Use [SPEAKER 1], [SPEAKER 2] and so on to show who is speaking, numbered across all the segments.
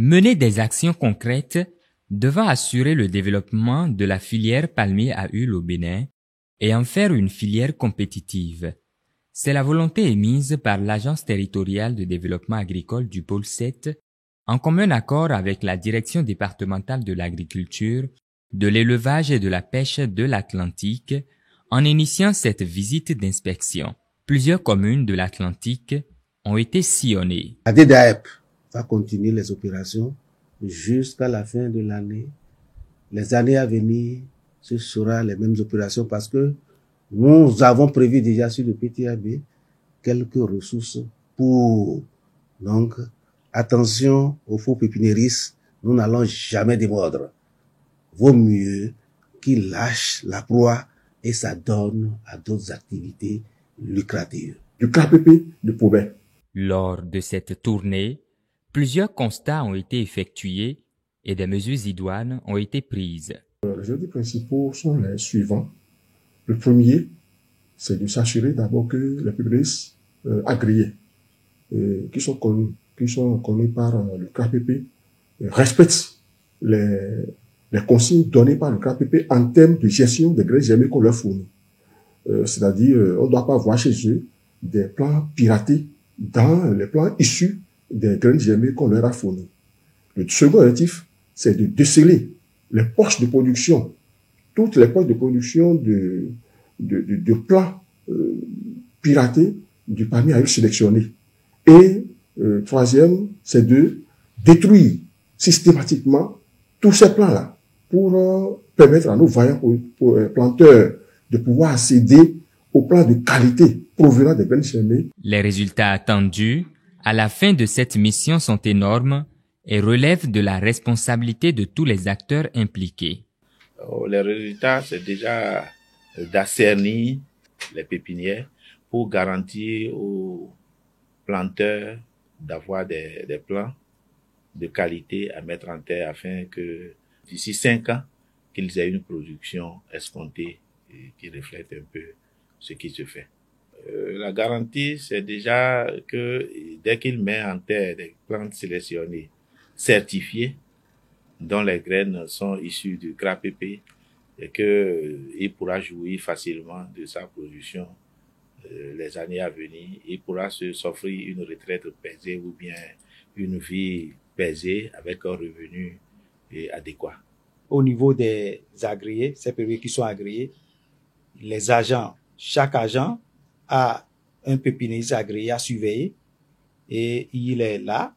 [SPEAKER 1] Mener des actions concrètes devant assurer le développement de la filière palmier à huile au Bénin et en faire une filière compétitive. C'est la volonté émise par l'Agence territoriale de développement agricole du Pôle 7 en commun accord avec la Direction départementale de l'agriculture, de l'élevage et de la pêche de l'Atlantique en initiant cette visite d'inspection. Plusieurs communes de l'Atlantique ont été sillonnées.
[SPEAKER 2] La DDAEP va continuer les opérations jusqu'à la fin de l'année. Les années à venir, ce sera les mêmes opérations parce que nous avons prévu déjà sur le PTAB quelques ressources pour, donc, attention aux faux pépiniéristes, nous n'allons jamais démordre. Vaut mieux qu'ils lâchent la proie et s'adonnent à d'autres activités lucratives.
[SPEAKER 3] Du KPP de Paubert.
[SPEAKER 1] Lors de cette tournée, plusieurs constats ont été effectués et des mesures idoines ont été prises.
[SPEAKER 3] Les objectifs principaux sont les suivants. Le premier, c'est de s'assurer d'abord que les pépiniéristes agréés qui sont connus par le KPP respectent les consignes données par le KPP en termes de gestion des graines germées qu'on leur fournit. C'est-à-dire, on ne doit pas voir chez eux des plants piratés dans les plants issus des graines germées qu'on leur a fournis. Le second objectif, c'est de déceler les poches de production, toutes les poches de production de plants piratés du palmier à huile sélectionné. Et troisième, c'est de détruire systématiquement tous ces plants-là pour permettre à nos vaillants planteurs de pouvoir accéder aux plants de qualité provenant des graines germées.
[SPEAKER 1] Les résultats attendus à la fin de cette mission sont énormes et relèvent de la responsabilité de tous les acteurs impliqués.
[SPEAKER 4] Les résultats, c'est déjà d'assainir les pépinières pour garantir aux planteurs d'avoir des plants de qualité à mettre en terre afin que d'ici 5 ans, qu'ils aient une production escomptée et qui reflète un peu ce qui se fait. La garantie, c'est déjà que dès qu'il met en terre des plantes sélectionnées, certifiées, dont les graines sont issues du KPP, et qu'il pourra jouir facilement de sa production les années à venir. Il pourra s'offrir une retraite paisible ou bien une vie paisible avec un revenu adéquat.
[SPEAKER 5] Au niveau des agréés, ces pépiniéristes qui sont agréés, les agents, chaque agent a un pépiniériste agréé à surveiller et il est là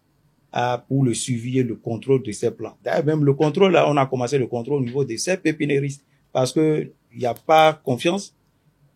[SPEAKER 5] pour le suivi et le contrôle de ces plants. D'ailleurs, même le contrôle, là, on a commencé le contrôle au niveau de ces pépiniéristes parce que il n'y a pas confiance.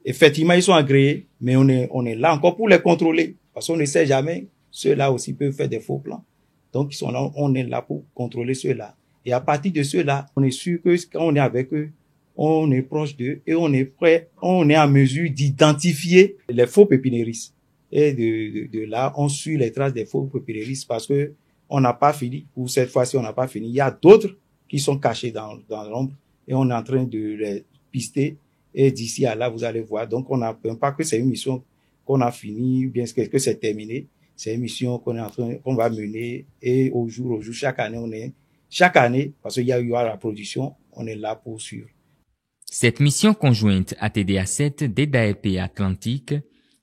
[SPEAKER 5] Effectivement, ils sont agréés, mais on est là encore pour les contrôler parce qu'on ne sait jamais. Ceux-là aussi peuvent faire des faux plans. Donc, ils sont là, on est là pour contrôler ceux-là. Et à partir de ceux-là, on est sûr que quand on est avec eux, on est proche d'eux et on est prêt, on est en mesure d'identifier les faux pépiniéristes. Et de là, on suit les traces des faux pépiniéristes parce que on n'a pas fini. Pour cette fois-ci, on n'a pas fini. Il y a d'autres qui sont cachés dans l'ombre et on est en train de les pister. Et d'ici à là, vous allez voir. Donc, on n'a pas que c'est une mission qu'on a fini, bien que c'est terminé. C'est une mission qu'on va mener et au jour, chaque année, parce qu'il y aura la production, on est là pour suivre.
[SPEAKER 1] Cette mission conjointe ATDA7 DDAEP et Atlantique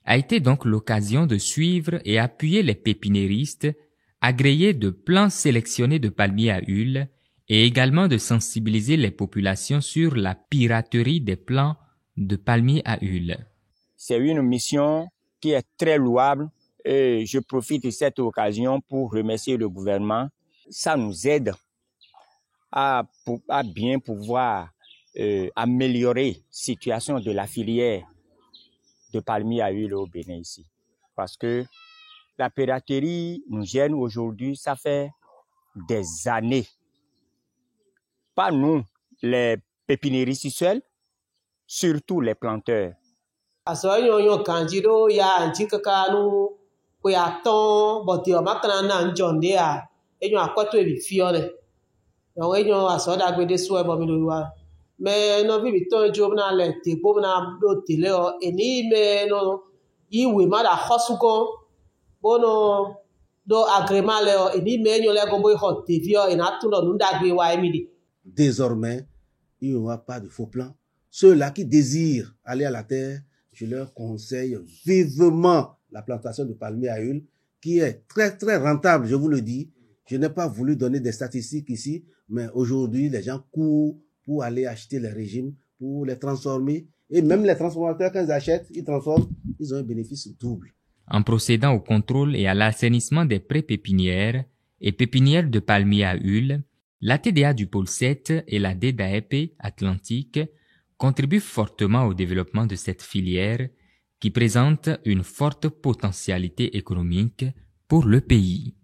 [SPEAKER 1] a été donc l'occasion de suivre et appuyer les pépiniéristes agréés de plants sélectionnés de palmiers à huile et également de sensibiliser les populations sur la piraterie des plants de palmiers à huile.
[SPEAKER 6] C'est une mission qui est très louable et je profite de cette occasion pour remercier le gouvernement. Ça nous aide à bien pouvoir améliorer la situation de la filière de palmiers à huile au Bénin ici. Parce que la piraterie nous gêne aujourd'hui, ça fait des années. Pas nous, les pépiniéristes seuls, surtout les planteurs.
[SPEAKER 7] Mais no bi ton job na le te bo na do tele o eni me no iwe ma da hosugo bono do agrément le eni menyo le gombo ho tevio ena tuno nunda gbe wa emili.
[SPEAKER 2] Désormais, il n'y aura pas de faux plans. Ceux-là qui désirent aller à la terre, je leur conseille vivement la plantation de palmiers à huile, qui est très, très rentable, je vous le dis. Je n'ai pas voulu donner des statistiques ici, mais aujourd'hui, les gens courent pour aller acheter les régimes, pour les transformer. Et même les transformateurs, quand ils achètent, ils transforment, ils ont un bénéfice double.
[SPEAKER 1] En procédant au contrôle et à l'assainissement des pré-pépinières et pépinières de palmiers à huile, la TDA du pôle 7 et la DDAEP Atlantique contribuent fortement au développement de cette filière qui présente une forte potentialité économique pour le pays.